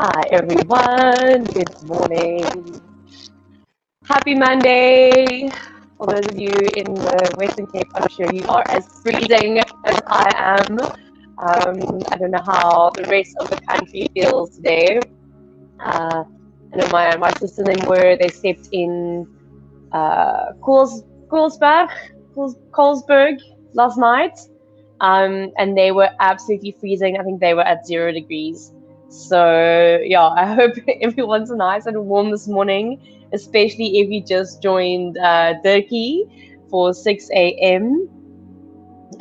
Hi everyone, good morning. Happy Monday. For those of you in the Western Cape, I'm sure you are as freezing as I am. I don't know how the rest of the country feels today. I know my sister and them they slept in Koolsberg last night. And they were absolutely freezing. I think they were at 0 degrees. So yeah, I hope everyone's nice and warm this morning, especially if you just joined Durkee for 6 a.m.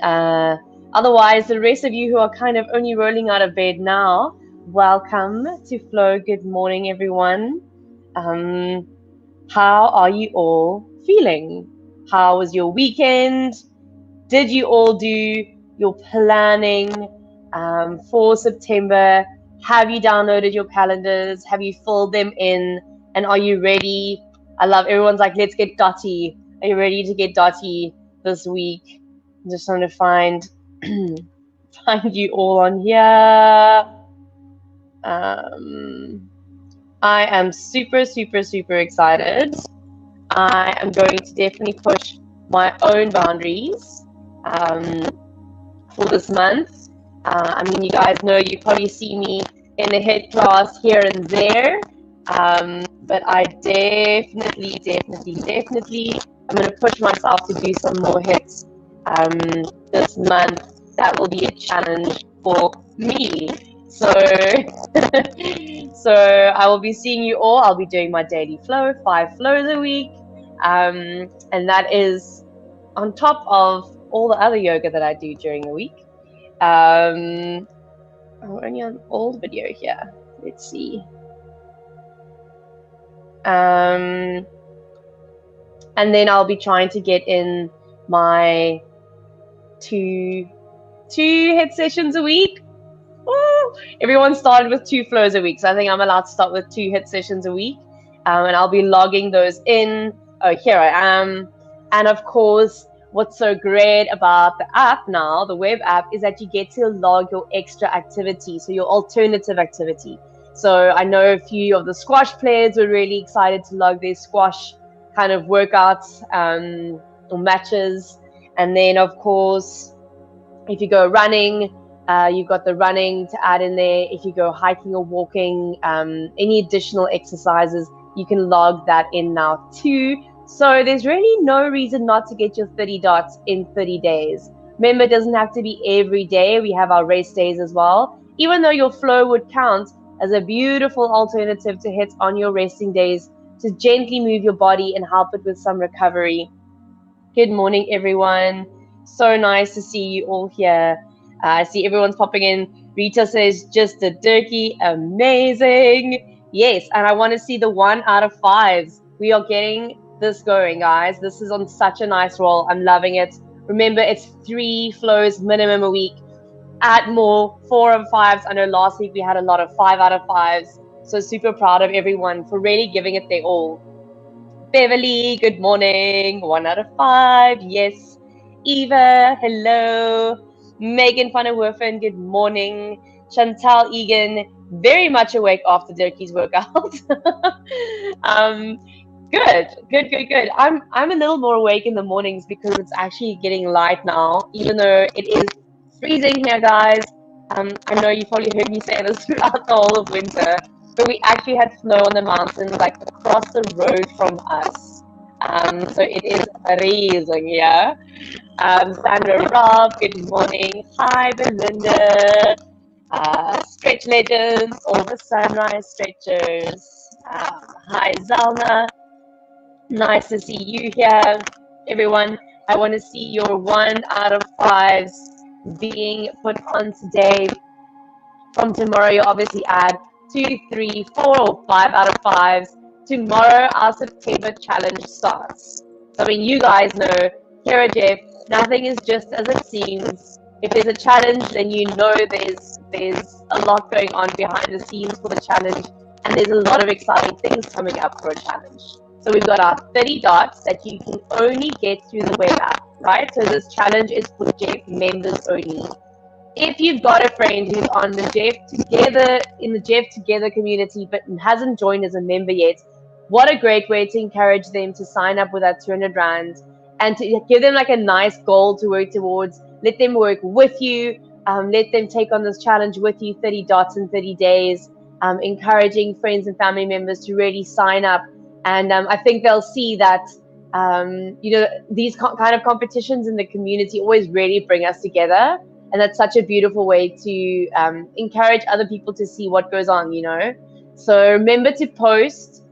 Otherwise, the rest of you who are kind of only rolling out of bed now, welcome to Flow. Good morning, everyone. How are you all feeling? How was your weekend? Did you all do your planning for September? Have you downloaded your calendars? Have you filled them in? And are you ready? I love everyone's like, let's get dotty. Are you ready to get dotty this week? I'm just trying to find you all on here. I am super, super, super excited. I am going to definitely push my own boundaries for this month. I mean, you guys know, you probably see me in the head class here and there, but I definitely, I'm going to push myself to do some more hits this month. That will be a challenge for me. So, so I will be seeing you all. I'll be doing my daily flow, 5 flows a week, and that is on top of all the other yoga that I do during the week. I'm only on old video here. Let's see. And then I'll be trying to get in my two hit sessions a week. Ooh, everyone started with 2 flows a week, so I think I'm allowed to start with 2 hit sessions a week. And I'll be logging those in. Oh, here I am. And of course, what's so great about the app now, the web app, is that you get to log your extra activity, so your alternative activity. So I know a few of the squash players were really excited to log their squash kind of workouts or matches. And then, of course, if you go running, you've got the running to add in there. If you go hiking or walking, any additional exercises, you can log that in now too. So there's really no reason not to get your 30 dots in 30 days. Remember, it doesn't have to be every day. We have our race days as well. Even though your flow would count as a beautiful alternative to hit on your resting days to gently move your body and help it with some recovery. Good morning, everyone. So nice to see you all here. I see everyone's popping in. Rita says, just a Durkee, amazing. Yes, and I want to see the 1 out of 5s. We are getting this going, guys. This is on such a nice roll. I'm loving it. Remember, it's 3 flows minimum a week. Add more, 4 and 5s. I know last week we had a lot of 5 out of 5s. So super proud of everyone for really giving it their all. Beverly, good morning. 1 out of 5. Yes. Eva, hello. Megan van der Werfen, good morning. Chantal Egan, very much awake after Durkee's workout. Good. I'm a little more awake in the mornings because it's actually getting light now, even though it is freezing here, guys. I know you probably heard me say this throughout the whole of winter, but we actually had snow on the mountains, like across the road from us. So it is freezing, yeah. Sandra Rob, good morning. Hi, Belinda. Stretch Legends, all the sunrise stretchers. Hi, Zalna. Nice to see you here. Everyone, I want to see your 1 out of 5s being put on today. From tomorrow, you obviously add 2, 3, 4, or 5 out of 5s. Tomorrow, our September challenge starts. So, I mean, you guys know, here at Jeff, nothing is just as it seems. If there's a challenge, then you know there's a lot going on behind the scenes for the challenge, and there's a lot of exciting things coming up for a challenge. So we've got our 30 dots that you can only get through the web app, right? So this challenge is for Jeff members only. if you've got a friend who's on the Jeff Together in the Jeff Together community but hasn't joined as a member yet, what a great way to encourage them to sign up with that 200 Rand and to give them like a nice goal to work towards. Let them work with you. Let them take on this challenge with you, 30 dots in 30 days, encouraging friends and family members to really sign up. And I think they'll see that, these kind of competitions in the community always really bring us together. And that's such a beautiful way to encourage other people to see what goes on, So remember to post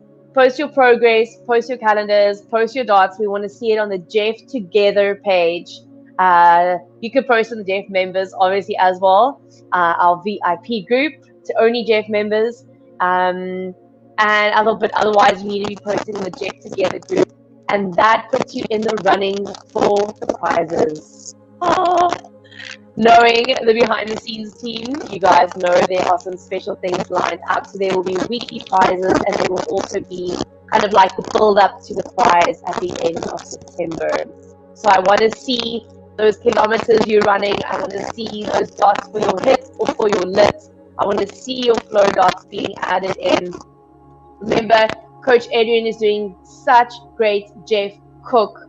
your progress, post your calendars, post your dots. We want to see it on the Jeff Together page. You can post on the Jeff members, obviously, as well. Our VIP group to only Jeff members. But otherwise, you need to be posting in the Jeff Together group. And that puts you in the running for the prizes. Oh. Knowing the behind the scenes team, you guys know there are some special things lined up. So there will be weekly prizes, and there will also be kind of like the build up to the prize at the end of September. So I want to see those kilometers you're running. I want to see those dots for your hit or for your lit. I want to see your flow dots being added in. Remember, Coach Adrian is doing such great Jeff Cook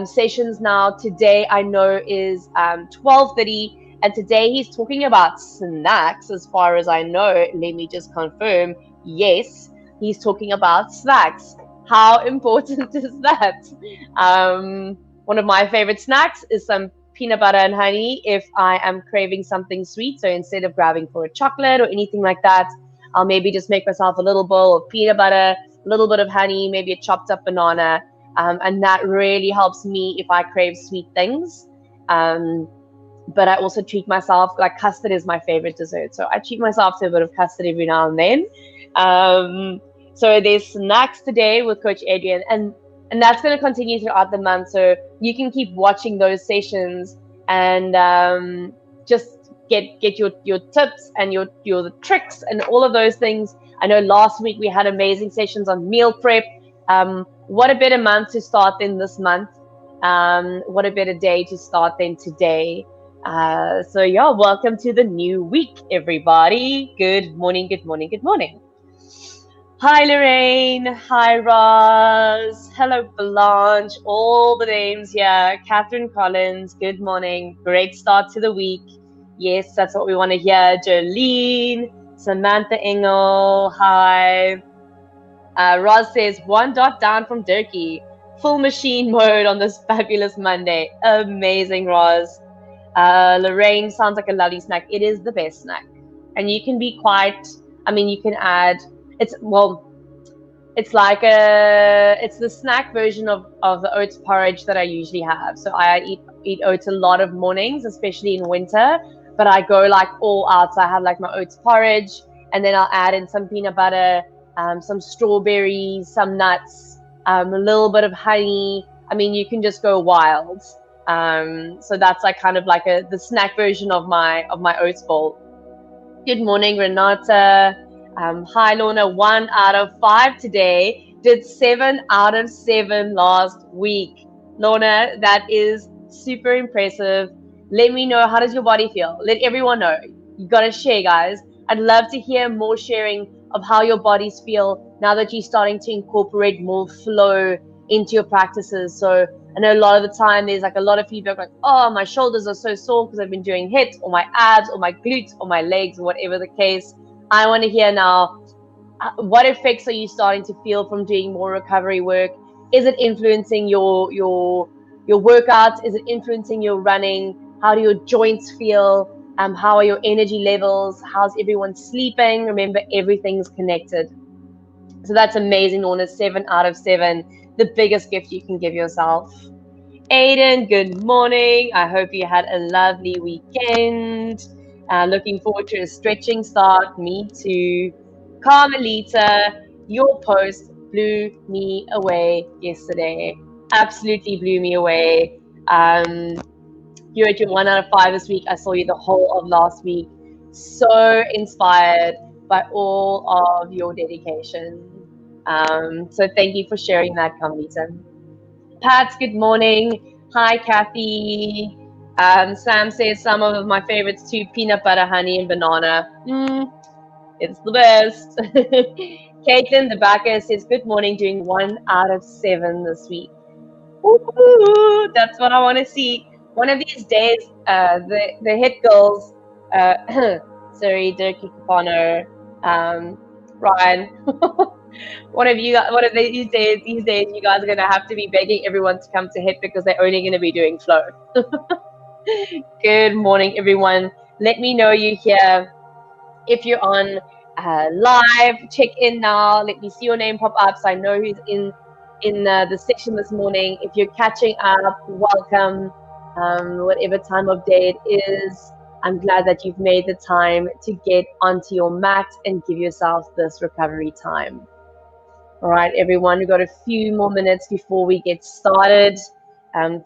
sessions now. Today I know is 12:30, and today he's talking about snacks. As far as I know, let me just confirm. Yes, he's talking about snacks. How important is that? One of my favorite snacks is some peanut butter and honey if I am craving something sweet. So instead of grabbing for a chocolate or anything like that, I'll maybe just make myself a little bowl of peanut butter, a little bit of honey, maybe a chopped up banana. And that really helps me if I crave sweet things. But I also treat myself, like custard is my favorite dessert. So I treat myself to a bit of custard every now and then. So there's snacks today with Coach Adrian. And that's going to continue throughout the month. So you can keep watching those sessions and just get your tips and your tricks and all of those things. I know last week we had amazing sessions on meal prep. What a better month to start than this month. What a better day to start than today. So yeah, welcome to the new week, everybody. Good morning, good morning, good morning. Hi, Lorraine. Hi, Roz. Hello, Blanche. All the names here. Catherine Collins. Good morning. Great start to the week. Yes, that's what we want to hear. Jolene. Samantha Engel. Hi. Roz says, 1 dot down from Durkee. Full machine mode on this fabulous Monday. Amazing, Roz. Lorraine sounds like a lovely snack. It is the best snack. And you can be quite, you can add, it's the snack version of the oats porridge that I usually have. So I eat oats a lot of mornings, especially in winter, but I go like all out. So I have like my oats porridge, and then I'll add in some peanut butter, some strawberries, some nuts, a little bit of honey. You can just go wild. So that's like kind of like the snack version of my oats bowl. Good morning, Renata. Hi, Lorna. 1 out of 5 today. Did 7 out of 7 last week. Lorna, that is super impressive. Let me know, how does your body feel? Let everyone know. You got to share, guys. I'd love to hear more sharing of how your bodies feel now that you're starting to incorporate more flow into your practices. So I know a lot of the time there's like a lot of feedback like, oh, my shoulders are so sore because I've been doing HIIT, or my abs, or my glutes, or my legs, or whatever the case. I want to hear now, what effects are you starting to feel from doing more recovery work? Is it influencing your workouts? Is it influencing your running? How do your joints feel? How are your energy levels? How's everyone sleeping? Remember, everything's connected. So that's amazing, Lorna. 7 out of 7. The biggest gift you can give yourself. Aiden, good morning. I hope you had a lovely weekend. Looking forward to a stretching start. Me too. Carmelita, your post blew me away yesterday. Absolutely blew me away. You're at your 1 out of 5 this week. I saw you the whole of last week. So inspired by all of your dedication. So thank you for sharing that, Carmelita. Pat, good morning. Hi, Kathy. Sam says some of my favorites too: peanut butter, honey, and banana. It's the best. Caitlin, the backer, says good morning, doing 1 out of 7 this week. Ooh, that's what I want to see. One of these days, the hit girls, sorry, Dirkie Capano, Ryan, one of these days, you guys are gonna have to be begging everyone to come to hit because they're only gonna be doing flow. Good morning, everyone. Let me know you're here. If you're on live, check in now. Let me see your name pop up so I know who's in the session this morning. If you're catching up, welcome. Whatever time of day it is, I'm glad that you've made the time to get onto your mat and give yourself this recovery time. All right, everyone, we've got a few more minutes before we get started.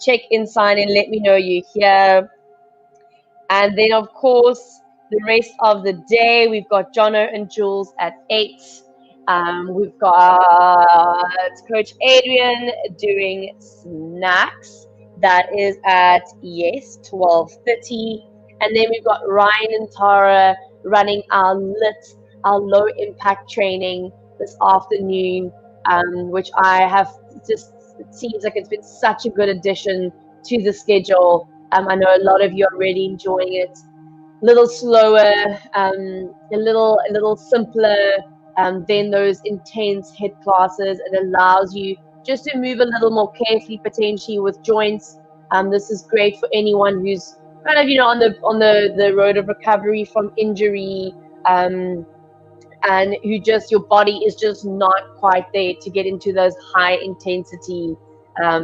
Check in, sign in, let me know you're here. And then, of course, the rest of the day, we've got Jono and Jules at 8. We've got Coach Adrian doing snacks. That is at, yes, 12:30. And then we've got Ryan and Tara running our low impact training this afternoon, which I have just, it seems like it's been such a good addition to the schedule. I know a lot of you are really enjoying it. A little slower, a little simpler than those intense HIIT classes. It allows you just to move a little more carefully, potentially with joints. This is great for anyone who's kind of, on the road of recovery from injury, and who just, your body is just not quite there to get into those high intensity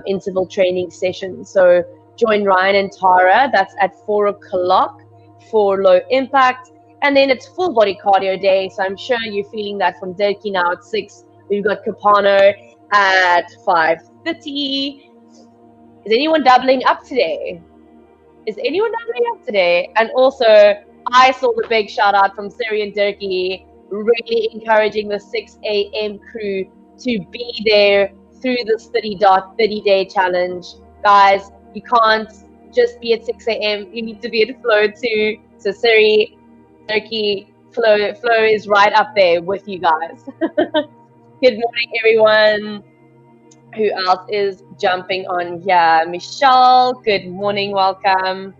interval training sessions. So join Ryan and Tara. That's at 4 o'clock for low impact. And then it's full body cardio day. So I'm sure you're feeling that from Dirkie now at 6. We've got Capano at 5:30. Is anyone doubling up today? And also, I saw the big shout out from Siri and Dirkie, really encouraging the 6 a.m. crew to be there through this 30-day challenge. Guys, you can't just be at 6 a.m. You need to be at flow too. So Siri, Dirkie, flow is right up there with you guys. Good morning, everyone. Who else is jumping on here? Michelle, good morning, welcome.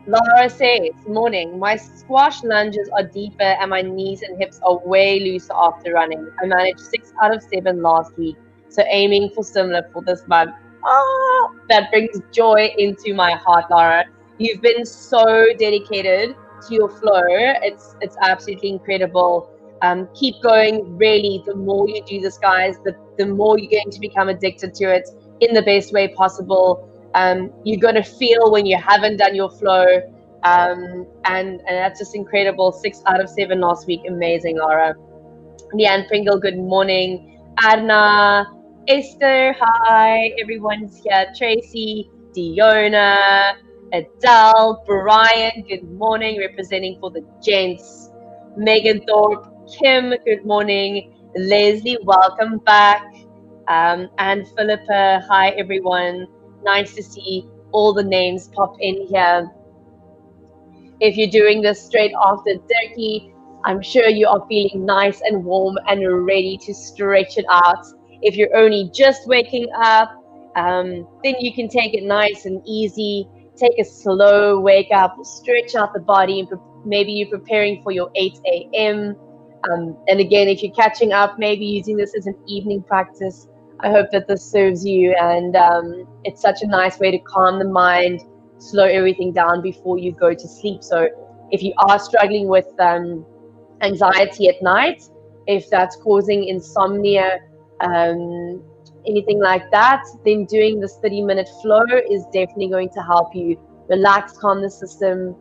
Laura says, morning, my squash lunges are deeper and my knees and hips are way looser after running. I managed 6 out of 7 last week, so aiming for similar for this month. Oh, that brings joy into my heart, Laura. You've been so dedicated to your flow. It's absolutely incredible. Keep going. Really, the more you do this, guys, the more you're going to become addicted to it in the best way possible. You're going to feel when you haven't done your flow, and that's just incredible. 6 out of 7 last week. Amazing, Laura. Leanne Pringle, good morning. Adna, Esther, hi. Everyone's here. Tracy, Diona, Adele, Brian, good morning. Representing for the gents. Megan Thorpe, Kim, good morning. Leslie, welcome back. And Philippa, hi everyone. Nice to see all the names pop in here. If you're doing this straight after Dirkie, I'm sure you are feeling nice and warm and ready to stretch it out. If you're only just waking up, then you can take it nice and easy. Take a slow wake up, stretch out the body, and maybe you're preparing for your 8 a.m. And again, if you're catching up, maybe using this as an evening practice. I hope that this serves you, and it's such a nice way to calm the mind, slow everything down before you go to sleep. So if you are struggling with anxiety at night, if that's causing insomnia, anything like that, then doing this 30-minute flow is definitely going to help you relax, calm the system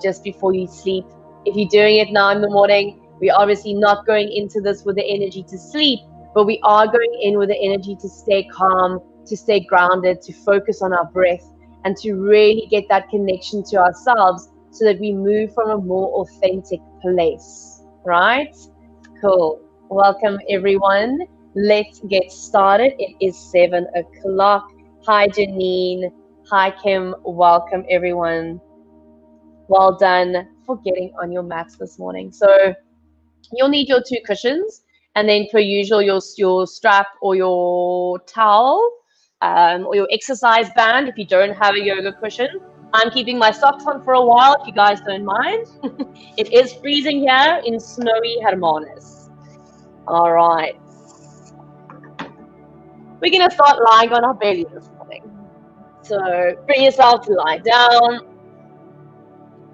just before you sleep. If you're doing it now in the morning, we're obviously not going into this with the energy to sleep, but we are going in with the energy to stay calm, to stay grounded, to focus on our breath, and to really get that connection to ourselves so that we move from a more authentic place, right? Cool. Welcome, everyone. Let's get started. It is 7 o'clock. Hi, Janine. Hi, Kim. Welcome, everyone. Well done for getting on your mats this morning. So you'll need your 2 cushions, and then per usual, your strap or your towel, or your exercise band if you don't have a yoga cushion. I'm keeping my socks on for a while if you guys don't mind. It is freezing here in snowy Hermanus. All right. We're going to start lying on our belly this morning. So bring yourself to lie down.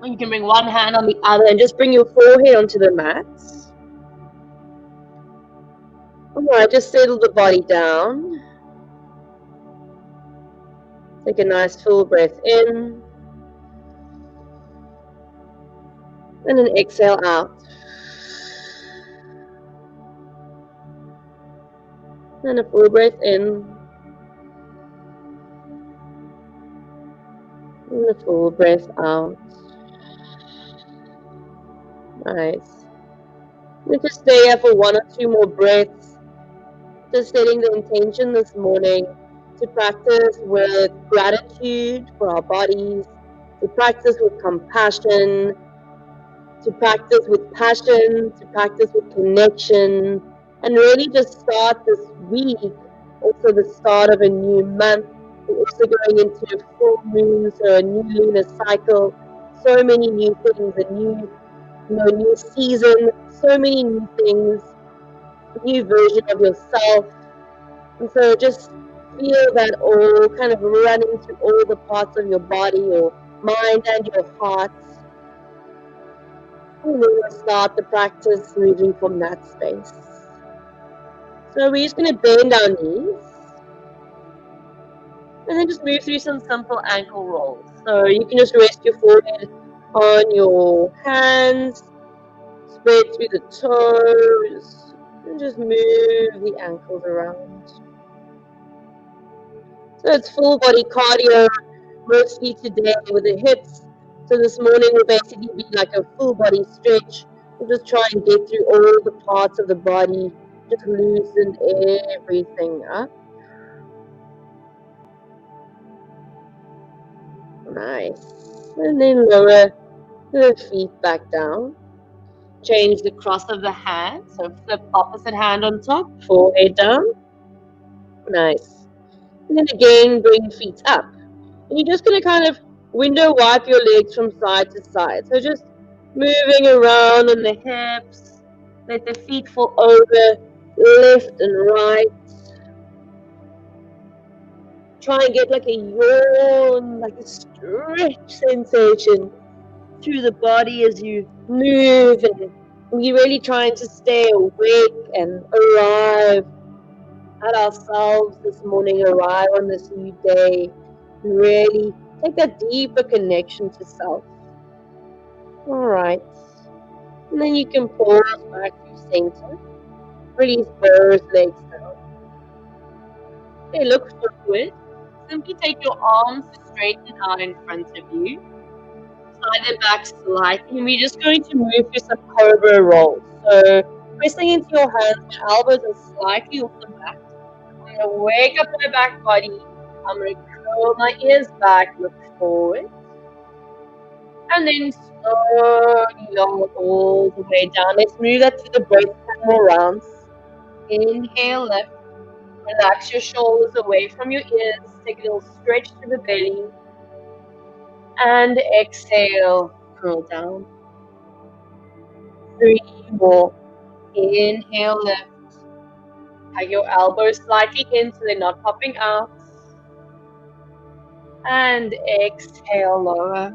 You can bring one hand on the other and just bring your forehead onto the mat. All right, just settle the body down. Take a nice full breath in. And then exhale out. And a full breath in. And a full breath out. Nice. We just stay here for 1 or 2 more breaths. Just setting the intention this morning to practice with gratitude for our bodies, to practice with compassion, to practice with passion, to practice with connection, and really just start this week, also the start of a new month. We're also going into a full moon, so a new lunar cycle, so many new things, a new season, so many new things, a new version of yourself. And so just feel that all kind of running through all the parts of your body, your mind and your heart. And then we'll start the practice moving from that space. So we're just going to bend our knees. And then just move through some simple ankle rolls. So you can just rest your forehead on your hands, spread through the toes, and just move the ankles around. So it's full body cardio, mostly today with the hips. So this morning will basically be like a full body stretch. We'll just try and get through all the parts of the body, just loosen everything up. Nice. And then lower the feet back down. Change the cross of the hand. So flip opposite hand on top, forehead down. Nice. And then again, bring feet up. And you're just going to kind of window wipe your legs from side to side. So just moving around on the hips. Let the feet fall over left and right. Try and get like a yawn, like a stretch sensation through the body as you move, and you're really trying to stay awake and arrive at ourselves this morning, arrive on this new day, and really take that deeper connection to self. All right. And then you can pause back to center. Release both legs down. Okay, look forward. Simply take your arms to straighten out in front of you. Slide them back slightly. And we're just going to move through some cobra rolls. So pressing into your hands, my elbows are slightly off the mat. I'm going to wake up my back body. I'm going to curl my ears back, look forward. And then slowly lower all the way down. Let's move that to the breath 10 more rounds. Inhale, lift. Relax your shoulders away from your ears. Take a little stretch to the belly. And exhale, curl down. 3 more. Inhale, lift. Hug your elbows slightly in so they're not popping out. And exhale, lower.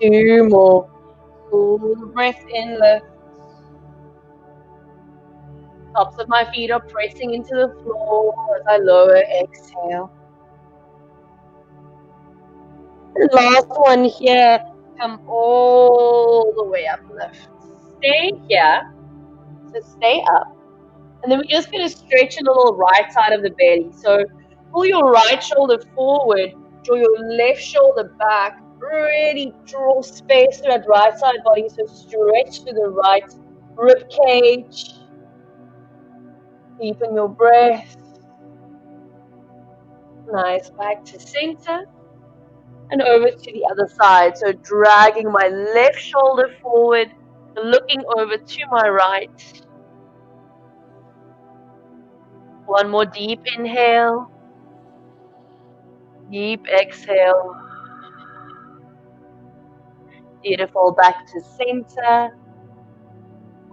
2 more. Full breath in, lift. Tops of my feet are pressing into the floor as I lower, exhale. And last one here, come all the way up, lift. Stay here, so stay up. And then we're just going to stretch in the little right side of the belly. So pull your right shoulder forward, draw your left shoulder back, really draw space through that right side body, so stretch to the right rib cage. Deepen your breath. Nice. Back to center. And over to the other side. So dragging my left shoulder forward, looking over to my right. One more deep inhale, deep exhale. Beautiful. Back to center.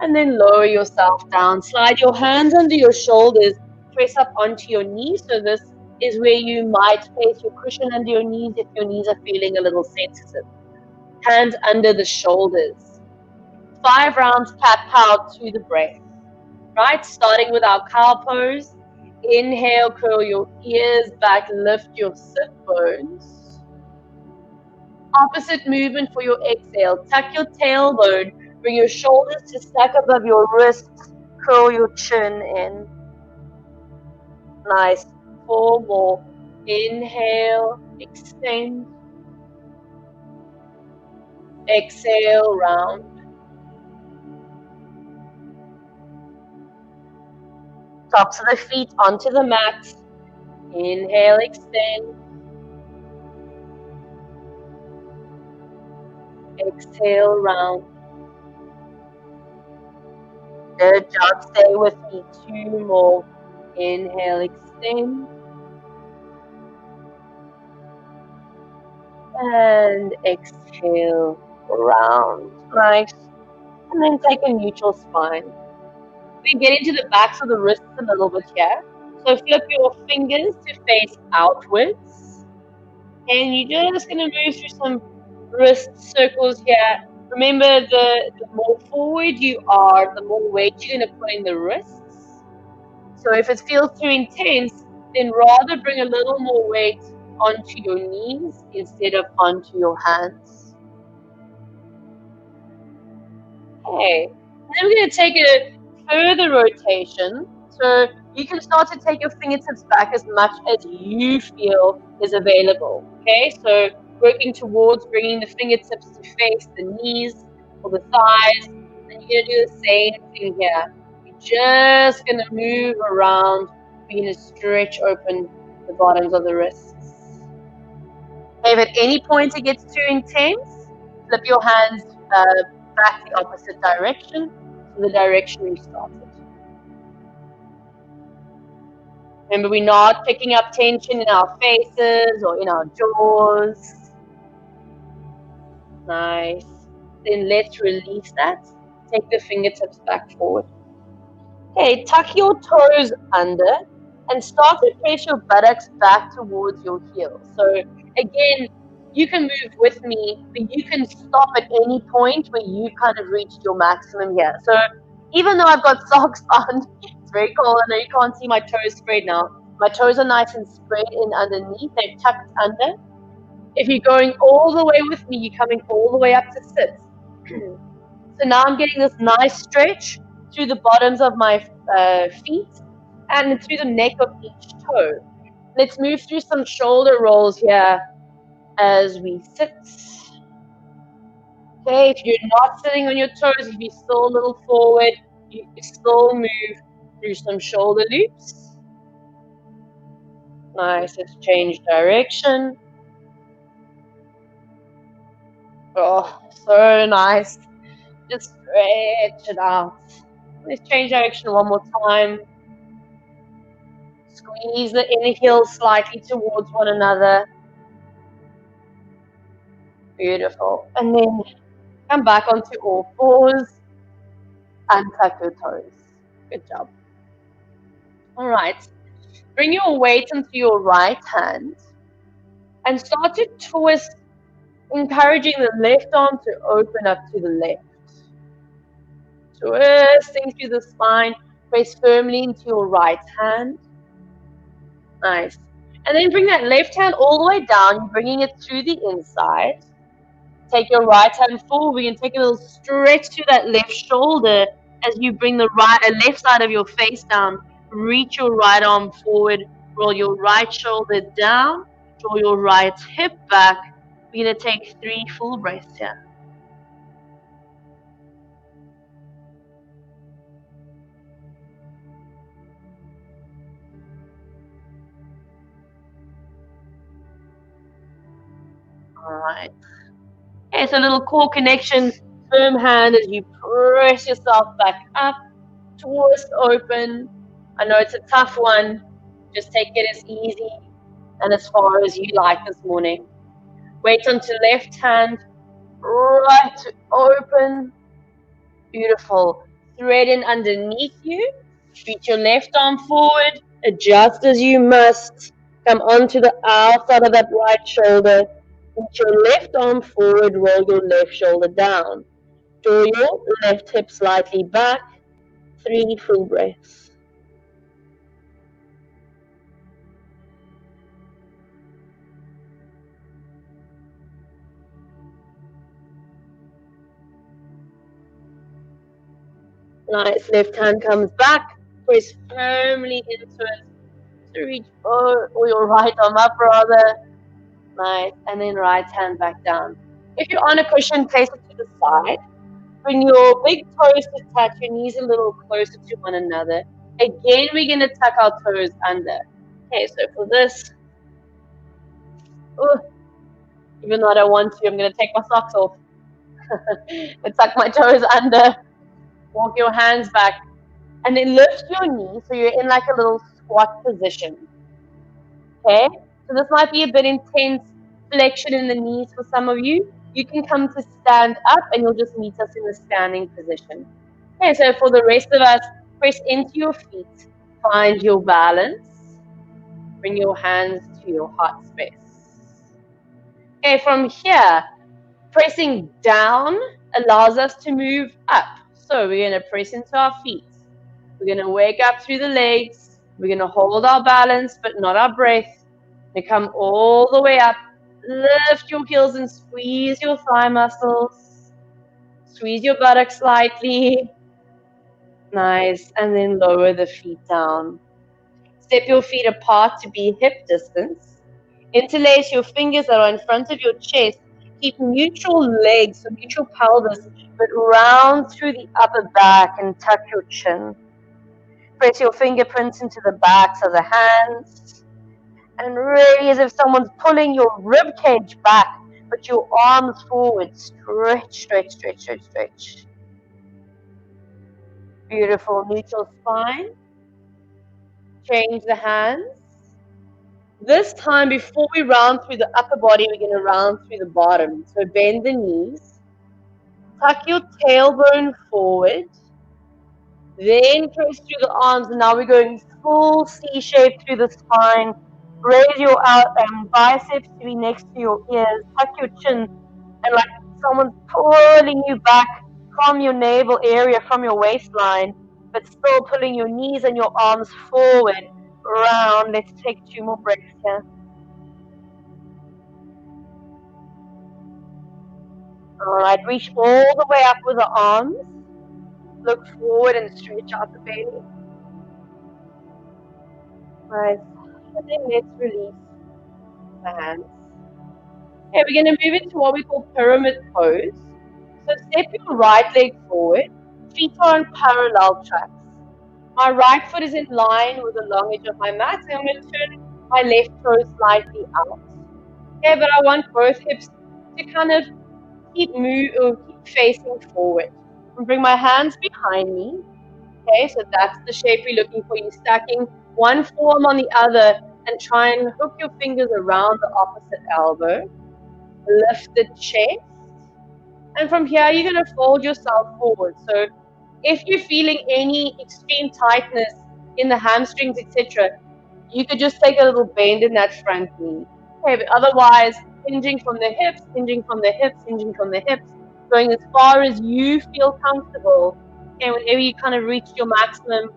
And then lower yourself down. Slide your hands under your shoulders. Press up onto your knees. So this is where you might place your cushion under your knees if your knees are feeling a little sensitive. Hands under the shoulders. 5 rounds cat-cow to the breath. Right, starting with our cow pose. Inhale, curl your ears back, lift your sit bones. Opposite movement for your exhale. Tuck your tailbone, bring your shoulders to stack above your wrists, curl your chin in. Nice. 4 more. Inhale, extend. Exhale, round. Tops of the feet onto the mat. Inhale, extend. Exhale, round. Good job. Stay with me. 2 more. Inhale, extend. And exhale, round. Nice. And then take a neutral spine. We get into the backs of the wrists a little bit here. So flip your fingers to face outwards. And you're just going to move through some wrist circles here. Remember, the more forward you are, the more weight you're going to put in the wrists. So if it feels too intense, then rather bring a little more weight onto your knees instead of onto your hands. Okay, and then we're going to take a further rotation. So you can start to take your fingertips back as much as you feel is available. Okay, so working towards bringing the fingertips to face the knees or the thighs. And you're going to do the same thing here. You're just going to move around. You're going to stretch open the bottoms of the wrists. If at any point it gets too intense, flip your hands back the opposite direction to the direction you started. Remember, we're not picking up tension in our faces or in our jaws. Nice. Then let's release that. Take the fingertips back forward. Okay, tuck your toes under and start to press your buttocks back towards your heels. So again, you can move with me, but you can stop at any point where you kind of reached your maximum here. So even though I've got socks on, it's very cold. I know you can't see my toes spread now. My toes are nice and spread in underneath. They're tucked under. If you're going all the way with me, you're coming all the way up to sit. So now I'm getting this nice stretch through the bottoms of my feet and through the neck of each toe. Let's move through some shoulder rolls here as we sit. Okay, if you're not sitting on your toes, if you're still a little forward, you can still move through some shoulder loops. Nice, let's change direction. Oh, so nice. Just stretch it out. Let's change direction one more time. Squeeze the inner heels slightly towards one another. Beautiful. And then come back onto all fours and tuck your toes. Good job. All right. Bring your weight into your right hand and start to twist, encouraging the left arm to open up to the left. Twisting through the spine. Press firmly into your right hand. Nice. And then bring that left hand all the way down, bringing it through the inside. Take your right hand forward. We can take a little stretch to that left shoulder as you bring the left side of your face down. Reach your right arm forward. Roll your right shoulder down. Draw your right hip back. We're going to take 3 full breaths here. All right. Okay, so a little core connection, firm hand as you press yourself back up, twist open. I know it's a tough one. Just take it as easy and as far as you like this morning. Wait until left hand, right open. Beautiful. Thread in underneath you. Reach your left arm forward. Adjust as you must. Come onto the outside of that right shoulder. Reach your left arm forward. Roll your left shoulder down. Draw your left hip slightly back. 3 full breaths. Nice. Left hand comes back. Press firmly into it. To reach or your right arm up rather. Nice. And then right hand back down. If you're on a cushion, place it to the side. Bring your big toes to touch, your knees a little closer to one another. Again, we're going to tuck our toes under. Okay, so for this, even though I don't want to, I'm going to take my socks off. And tuck my toes under. Walk your hands back. And then lift your knees so you're in like a little squat position. Okay? So this might be a bit intense flexion in the knees for some of you. You can come to stand up and you'll just meet us in the standing position. Okay, so for the rest of us, press into your feet. Find your balance. Bring your hands to your heart space. Okay, from here, pressing down allows us to move up. So we're going to press into our feet. We're going to wake up through the legs. We're going to hold our balance, but not our breath. We come all the way up. Lift your heels and squeeze your thigh muscles. Squeeze your buttocks slightly. Nice. And then lower the feet down. Step your feet apart to be hip distance. Interlace your fingers that are in front of your chest. Keep neutral legs, so neutral pelvis, but round through the upper back and tuck your chin. Press your fingerprints into the backs of the hands. And really as if someone's pulling your rib cage back, but your arms forward. Stretch, stretch, stretch, stretch, stretch. Beautiful. Neutral spine. Change the hands. This time, before we round through the upper body, we're going to round through the bottom. So bend the knees. Tuck your tailbone forward. Then press through the arms. And now we're going full C shape through the spine. Raise your biceps to be next to your ears. Tuck your chin. And like someone's pulling you back from your navel area, from your waistline, but still pulling your knees and your arms forward. Round. Let's take 2 more breaths here. All right, reach all the way up with the arms. Look forward and stretch out the belly. Nice. And then let's release the hands. Okay, we're going to move into what we call pyramid pose. So step your right leg forward. Feet are on parallel tracks. My right foot is in line with the long edge of my mat. And I'm going to turn my left toe slightly out. Okay, but I want both hips to kind of keep facing forward. And bring my hands behind me. Okay, so that's the shape we're looking for. You're stacking one forearm on the other and try and hook your fingers around the opposite elbow. Lift the chest. And from here, you're going to fold yourself forward. So if you're feeling any extreme tightness in the hamstrings, etc., you could just take a little bend in that front knee. Okay, but otherwise, hinging from the hips, hinging from the hips, hinging from the hips, going as far as you feel comfortable. And whenever you kind of reach your maximum,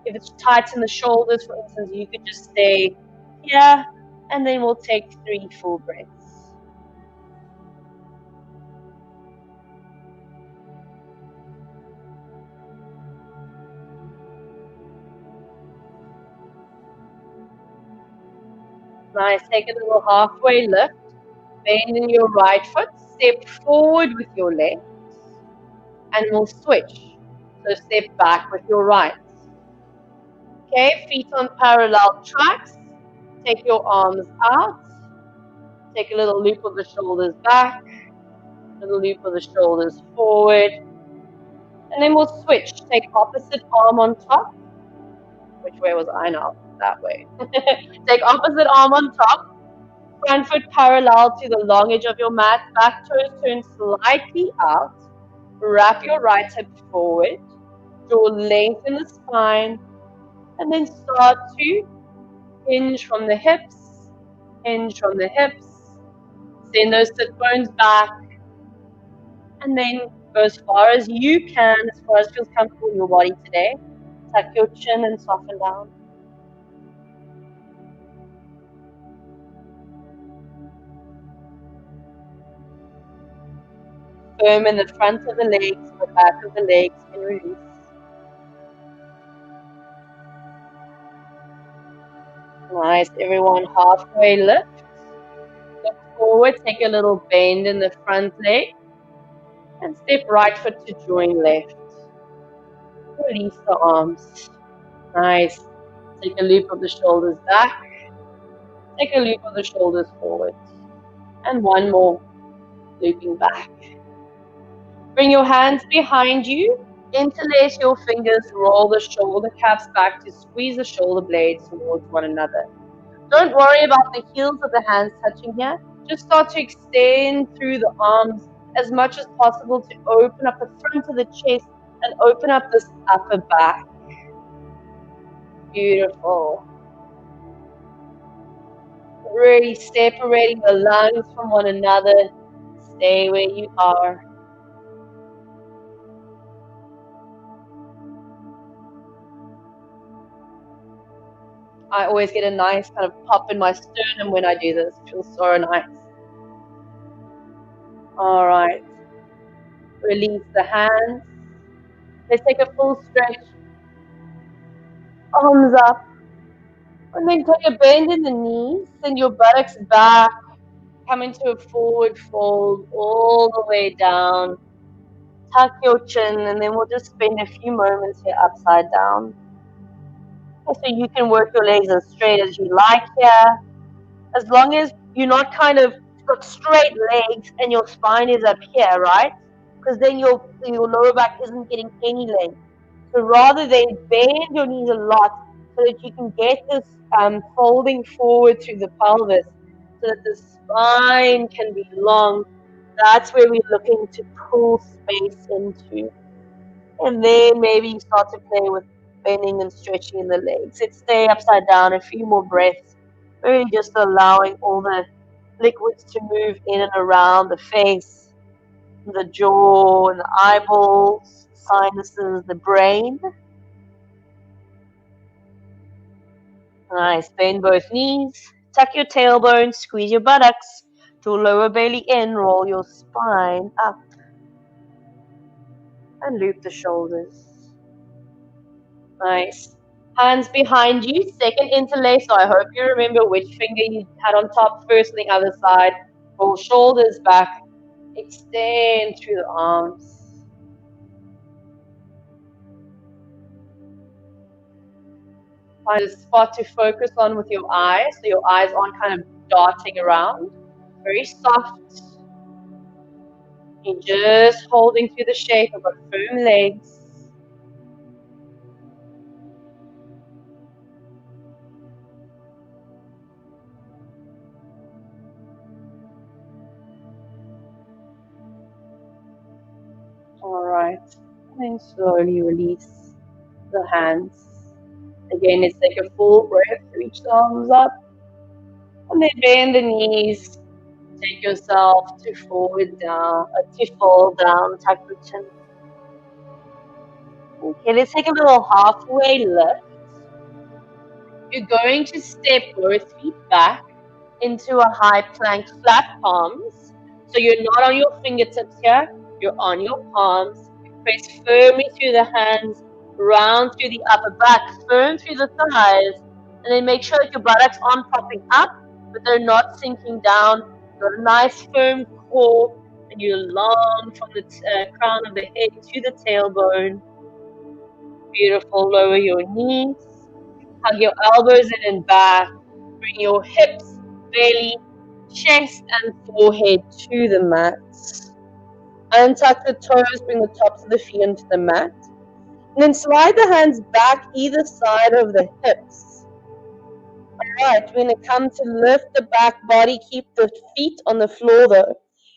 if it's tight in the shoulders, for instance, you could just stay here, and then we'll take 3 full breaths. Nice, take a little halfway lift, bend in your right foot, step forward with your left, and we'll switch. So step back with your right. Okay, feet on parallel tracks. Take your arms out. Take a little loop of the shoulders back, little loop of the shoulders forward. And then we'll switch. Take opposite arm on top. Which way was I now? That way. Take opposite arm on top. Front foot parallel to the long edge of your mat. Back toes turn slightly out. Wrap your right hip forward. Draw length in the spine. And then start to hinge from the hips. Hinge from the hips. Send those sit bones back. And then go as far as you can, as far as feels comfortable in your body today. Tuck your chin and soften down. Firm in the front of the legs, the back of the legs, and release. Nice, everyone, halfway lift. Look forward, take a little bend in the front leg. And step right foot to join left. Release the arms. Nice. Take a loop of the shoulders back. Take a loop of the shoulders forward. And one more. Looping back. Bring your hands behind you. Interlace your fingers. Roll the shoulder caps back to squeeze the shoulder blades towards one another. Don't worry about the heels of the hands touching here. Just start to extend through the arms as much as possible to open up the front of the chest and open up this upper back. Beautiful. Really separating the lungs from one another. Stay where you are. I always get a nice kind of pop in my sternum when I do this. It feels so nice. All right. Release the hands. Let's take a full stretch. Arms up. And then take a bend in the knees. Send your buttocks back. Come into a forward fold all the way down. Tuck your chin, and then we'll just spend a few moments here upside down. So you can work your legs as straight as you like here. As long as you're not kind of got straight legs and your spine is up here, right? Because then your lower back isn't getting any length. So rather than bend your knees a lot so that you can get this folding forward through the pelvis so that the spine can be long, that's where we're looking to pull space into. And then maybe you start to play with bending and stretching in the legs. Let's stay upside down a few more breaths, really just allowing all the liquids to move in and around the face, the jaw, and the eyeballs, sinuses, the brain. Nice. Bend both knees. Tuck your tailbone. Squeeze your buttocks. To lower belly in. Roll your spine up. And loop the shoulders. Nice. Hands behind you. Second interlace. So I hope you remember which finger you had on top first on the other side. Roll shoulders back. Extend through the arms. Find a spot to focus on with your eyes, so your eyes aren't kind of darting around. Very soft. You're just holding through the shape of firm legs. All right. And then slowly release the hands. Again, let's take a full breath. Reach the arms up. And then bend the knees. Take yourself to forward down, to fall down, tuck the chin. Okay, let's take a little halfway lift. You're going to step both feet back into a high plank, flat palms. So you're not on your fingertips here, you're on your palms. Press firmly through the hands, round through the upper back, firm through the thighs, and then make sure that your buttocks aren't popping up, but they're not sinking down. You've got a nice firm core, and you're long from the crown of the head to the tailbone. Beautiful. Lower your knees. Hug your elbows in and back. Bring your hips, belly, chest and forehead to the mat. Untuck the toes, bring the tops of the feet onto the mat. And then slide the hands back either side of the hips. Alright, we're going to come to lift the back body, keep the feet on the floor though.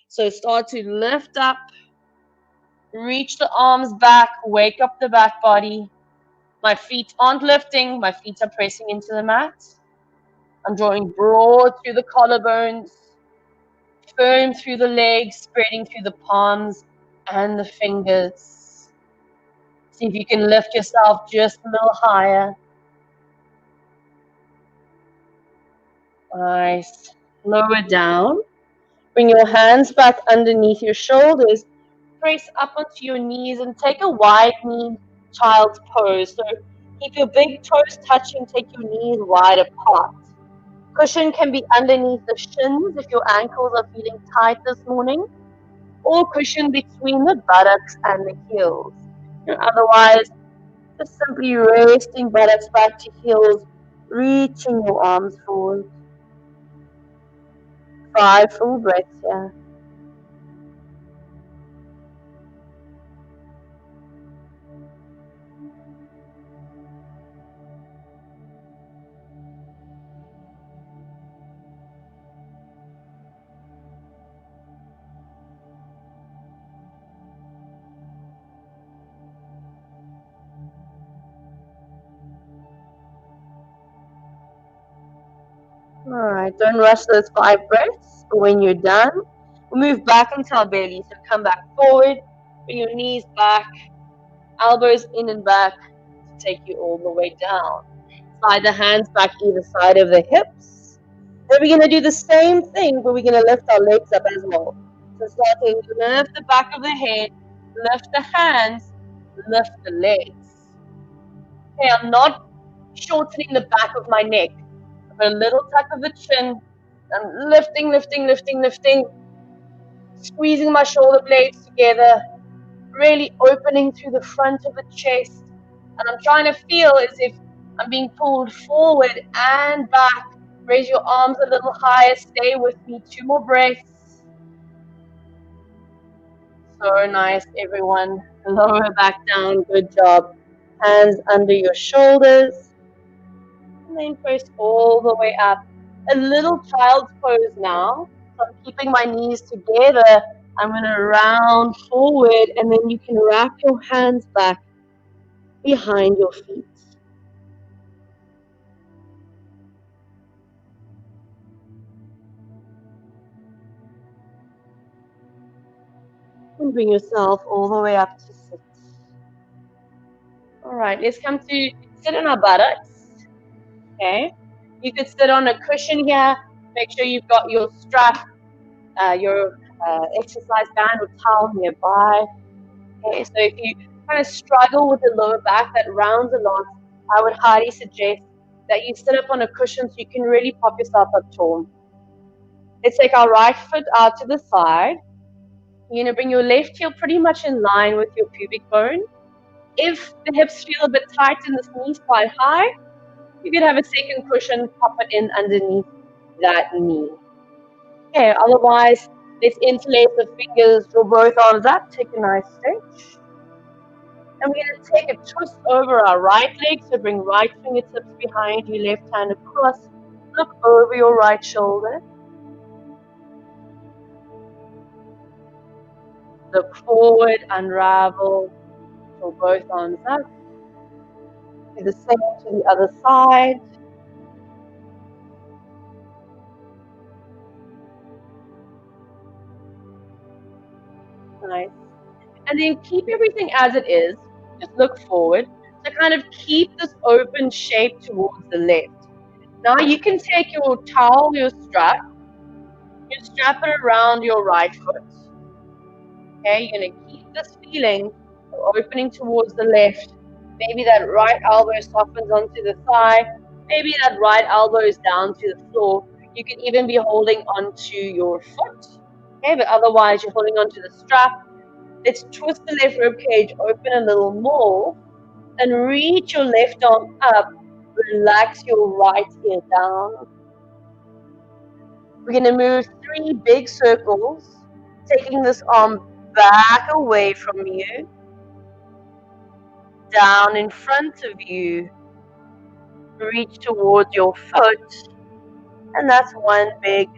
So start to lift up, reach the arms back, wake up the back body. My feet aren't lifting, my feet are pressing into the mat. I'm drawing broad through the collarbones, firm through the legs, spreading through the palms and the fingers. See if you can lift yourself just a little higher. Nice. Lower down. Bring your hands back underneath your shoulders. Press up onto your knees and take a wide knee child's pose. So keep your big toes touching, take your knees wide apart. Cushion can be underneath the shins if your ankles are feeling tight this morning, or cushion between the buttocks and the heels. And otherwise, just simply resting buttocks back to heels, reaching your arms forward. 5 full breaths here. Alright, don't rush those 5 breaths. When you're done, we'll move back into our belly. So come back forward, bring your knees back, elbows in and back to take you all the way down. Slide the hands back either side of the hips. Then we're going to do the same thing, but we're going to lift our legs up as well. So starting to lift the back of the head, lift the hands, lift the legs. Okay, I'm not shortening the back of my neck. A little tuck of the chin, and lifting, squeezing my shoulder blades together, really opening through the front of the chest, and I'm trying to feel as if I'm being pulled forward and back. Raise your arms a little higher, stay with me, 2 more breaths. So nice, everyone. Lower back down, good job. Hands under your shoulders. And then press all the way up. A little child's pose now. So I'm keeping my knees together. I'm going to round forward, and then you can wrap your hands back behind your feet. And bring yourself all the way up to sit. All right, let's come to sit on our buttocks. Okay, you could sit on a cushion here. Make sure you've got your strap, your exercise band or towel nearby. Okay, so if you kind of struggle with the lower back that rounds a lot, I would highly suggest that you sit up on a cushion so you can really pop yourself up tall. Let's take our right foot out to the side. You're going to bring your left heel pretty much in line with your pubic bone. If the hips feel a bit tight and the knee's quite high, you can have a second cushion, pop it in underneath that knee. Okay, otherwise, let's interlace the fingers, draw both arms up, take a nice stretch. And we're going to take a twist over our right leg, so bring right fingertips behind you, left hand across, look over your right shoulder. Look forward, unravel, draw both arms up. Do the same to the other side. Nice. And then keep everything as it is. Just look forward. So kind of keep this open shape towards the left. Now you can take your towel, your strap, you strap it around your right foot. Okay, you're going to keep this feeling of opening towards the left. Maybe that right elbow softens onto the thigh. Maybe that right elbow is down to the floor. You can even be holding onto your foot. Okay, but otherwise you're holding onto the strap. Let's twist the left rib cage open a little more and reach your left arm up. Relax your right ear down. We're going to move 3 big circles, taking this arm back away from you, down in front of you, reach towards your foot, and that's 1 big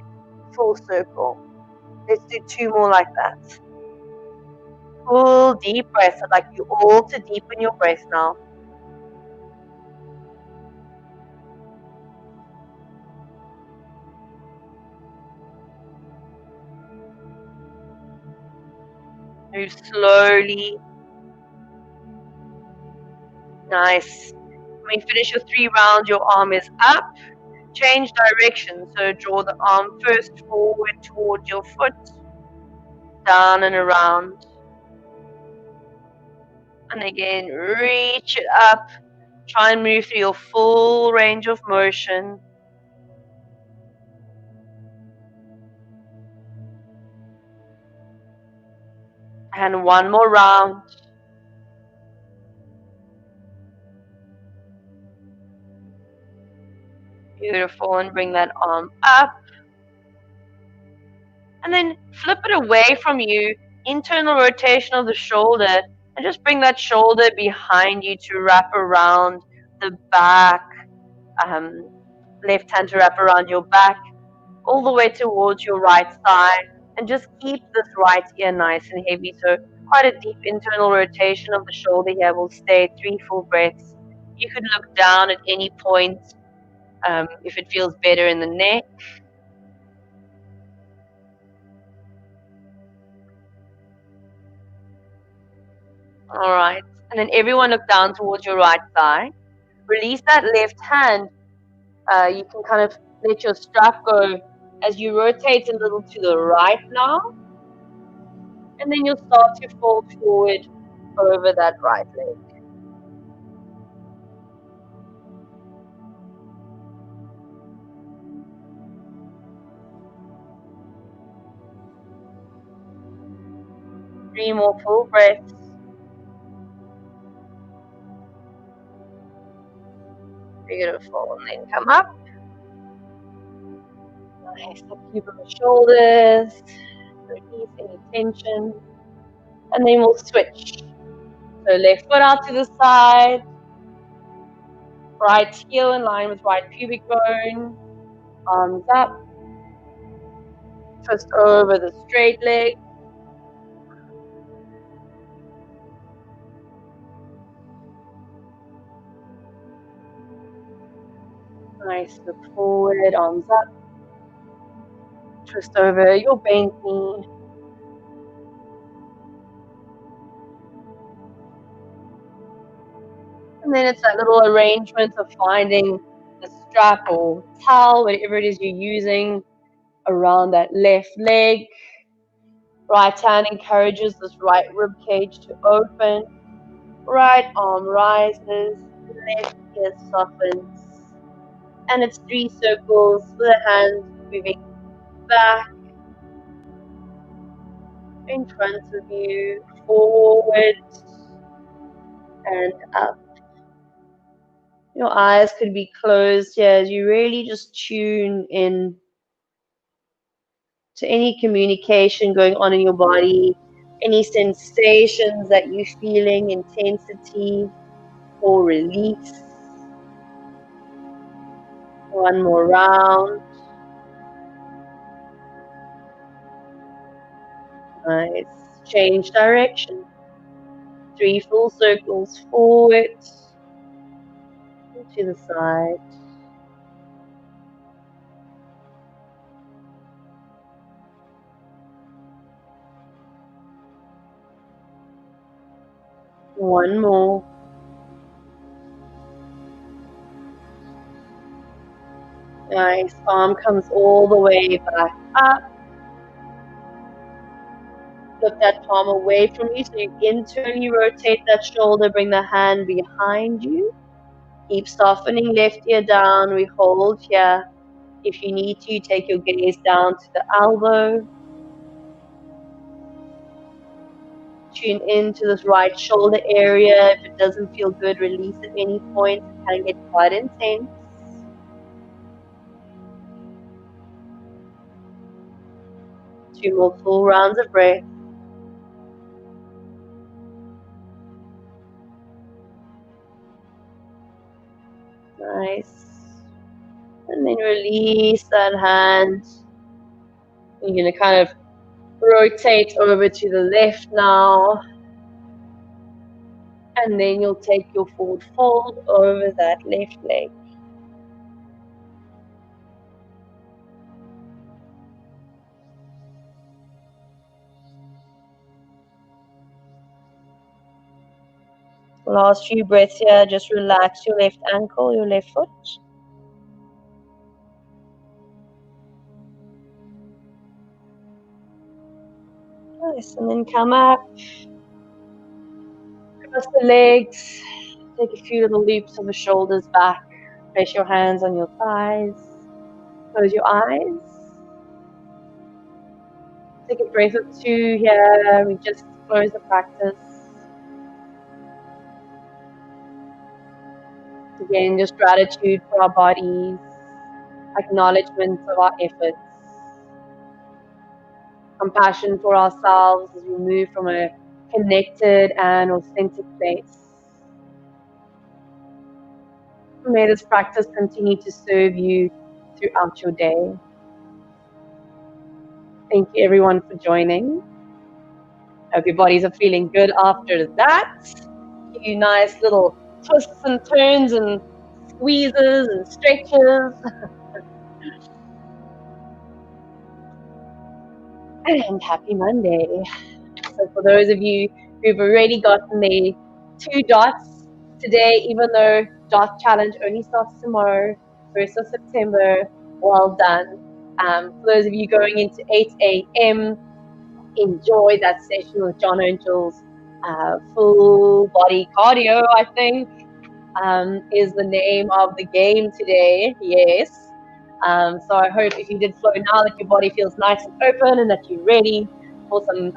full circle. Let's do 2 more like that. Full deep breath. I'd like you all to deepen your breath now. Move slowly. Nice. When you finish your 3 rounds, your arm is up. Change direction. So draw the arm first forward towards your foot, down and around. And again, reach it up. Try and move through your full range of motion. And 1 more round. Beautiful. And bring that arm up. And then flip it away from you. Internal rotation of the shoulder. And just bring that shoulder behind you to wrap around the back. Left hand to wrap around your back. All the way towards your right thigh. And just keep this right ear nice and heavy. So quite a deep internal rotation of the shoulder here. We'll stay 3 full breaths. You could look down at any point if it feels better in the neck. All right. And then everyone look down towards your right thigh. Release that left hand. You can kind of let your strap go as you rotate a little to the right now. And then you'll start to fold forward over that right leg. Three more full breaths. Beautiful. And then come up. Nice. Keep on the shoulders. Release any tension. And then we'll switch. So left foot out to the side. Right heel in line with right pubic bone. Arms up. Twist over the straight leg. Nice. Look forward. Arms up. Twist over your bent knee. And then it's that little arrangement of finding the strap or towel, whatever it is you're using, around that left leg. Right hand encourages this right rib cage to open. Right arm rises. Left ear softens. And it's 3 circles with the hands moving back, in front of you, forward, and up. Your eyes could be closed here as you really just tune in to any communication going on in your body, any sensations that you're feeling, intensity or release. 1 more round. Nice. Change direction. 3 full circles forward to the side. One more. Nice. Arm comes all the way back up. Flip that palm away from you so you internally rotate that shoulder. Bring the hand behind you. Keep softening left ear down. We hold here. If you need to, take your gaze down to the elbow. Tune into this right shoulder area. If it doesn't feel good, release at any point. It can get quite intense. 2 more full rounds of breath. Nice. And then release that hand. You're going to kind of rotate over to the left now. And then you'll take your forward fold over that left leg. Last few breaths here, just relax your left ankle, your left foot. Nice, and then come up, cross the legs, take a few little loops of the shoulders back, place your hands on your thighs, close your eyes. Take a breath or 2 here, we just close the practice. Again, just gratitude for our bodies, acknowledgement of our efforts, compassion for ourselves as we move from a connected and authentic place. May this practice continue to serve you throughout your day. Thank you everyone for joining. Hope your bodies are feeling good after that. A few nice little twists and turns and squeezes and stretches. And happy Monday. So for those of you who've already gotten the 2 dots today, even though dot challenge only starts tomorrow, 1st of September, well done. For those of you going into 8 a.m., enjoy that session with John and Jules. Full body cardio, I think, is the name of the game today. Yes. So I hope if you did flow now that your body feels nice and open and that you're ready for some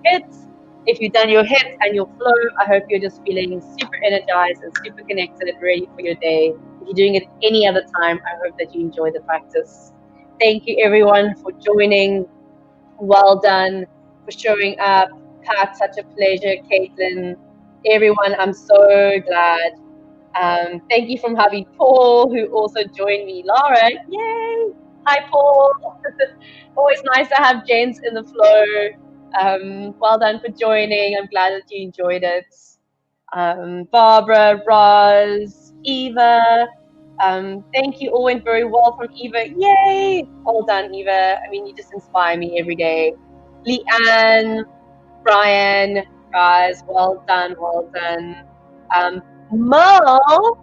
hits. If you've done your hits and your flow, I hope you're just feeling super energized and super connected and ready for your day. If you're doing it any other time, I hope that you enjoy the practice. Thank you everyone for joining. Well done for showing up. Pat, such a pleasure. Caitlin, everyone, I'm so glad. Thank you from hubby Paul, who also joined me. Laura, yay! Hi Paul. Always nice to have gents in the flow. Well done for joining. I'm glad that you enjoyed it. Barbara, Roz, Eva. Thank you. All went very well from Eva. Yay! Well done, Eva. I mean, you just inspire me every day. Leanne, Brian, guys, well done, well done. Mo, oh,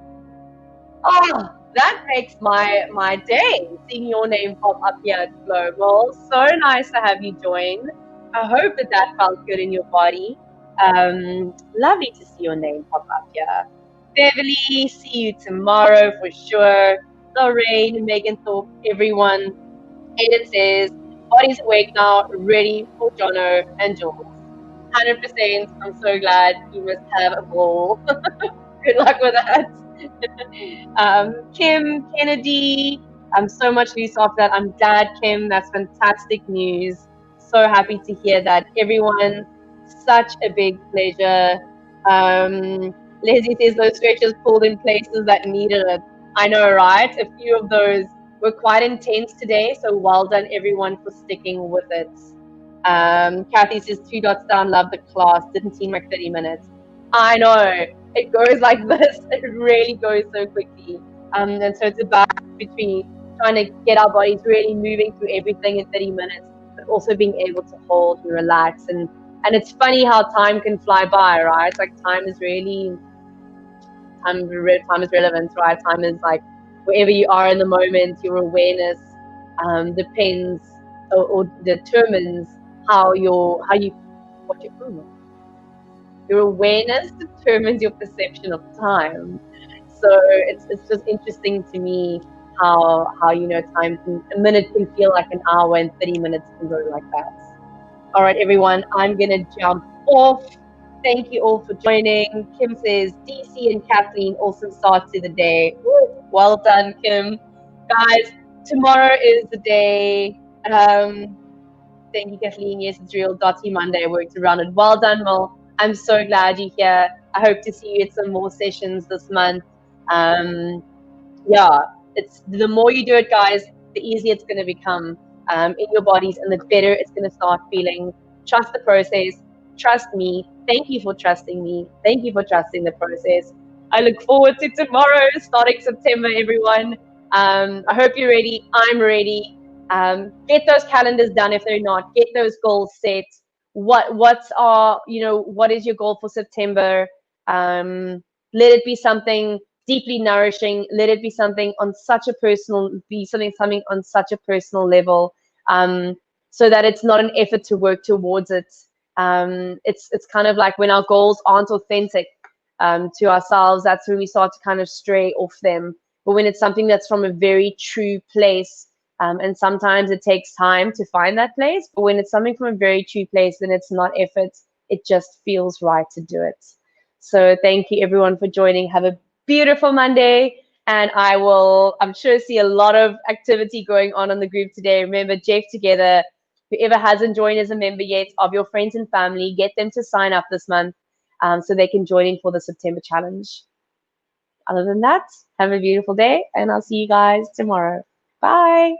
that makes my day, seeing your name pop up here at Flow. Mo, so nice to have you join. I hope that felt good in your body. Lovely to see your name pop up here. Beverly, see you tomorrow for sure. Lorraine, Megan Thorpe, everyone. And it says, body's awake now, ready for Jono and Jules. 100%. I'm so glad. You must have a ball. Good luck with that. Kim, Kennedy, so much news after that. I'm glad, Kim. That's fantastic news. So happy to hear that. Everyone, such a big pleasure. Leslie says those stretches pulled in places that needed it. I know, right? A few of those were quite intense today, so well done everyone for sticking with it. Kathy says 2 dots down, love the class, didn't seem like 30 minutes. I know, it goes like this, it really goes so quickly. And so it's a balance between trying to get our bodies really moving through everything in 30 minutes, but also being able to hold and relax. And it's funny how time can fly by, right? Like time is relevant, right? Time is like wherever you are in the moment, your awareness depends or determines your awareness determines your perception of time. So it's just interesting to me how time a minute can feel like an hour and 30 minutes can go like that. All right, everyone, I'm gonna jump off. Thank you all for joining. Kim says DC and Kathleen, awesome start to the day. Woo, well done, Kim. Guys, tomorrow is the day. Thank you, Kathleen. Yes, it's real. Dotty Monday worked around it. Well done, Mel. I'm so glad you're here. I hope to see you at some more sessions this month. Um, yeah, it's the more you do it, guys, the easier it's going to become in your bodies, and the better it's going to start feeling. Trust the process. Trust me. Thank you for trusting me. Thank you for trusting the process. I look forward to tomorrow, starting September, everyone. I hope you're ready. I'm ready. Get those calendars done if they're not. Get those goals set. What is your goal for September? Let it be something deeply nourishing. Let it be something on such a personal, be something on such a personal level, um, so that it's not an effort to work towards it. It's kind of like when our goals aren't authentic to ourselves, that's when we start to kind of stray off them. But when it's something that's from a very true place, and sometimes it takes time to find that place, but when it's something from a very true place, then it's not effort. It just feels right to do it. So thank you everyone for joining. Have a beautiful Monday. And I'm sure, see a lot of activity going on the group today. Remember, Jeff Together, whoever hasn't joined as a member yet, of your friends and family, get them to sign up this month so they can join in for the September challenge. Other than that, have a beautiful day, and I'll see you guys tomorrow. Bye.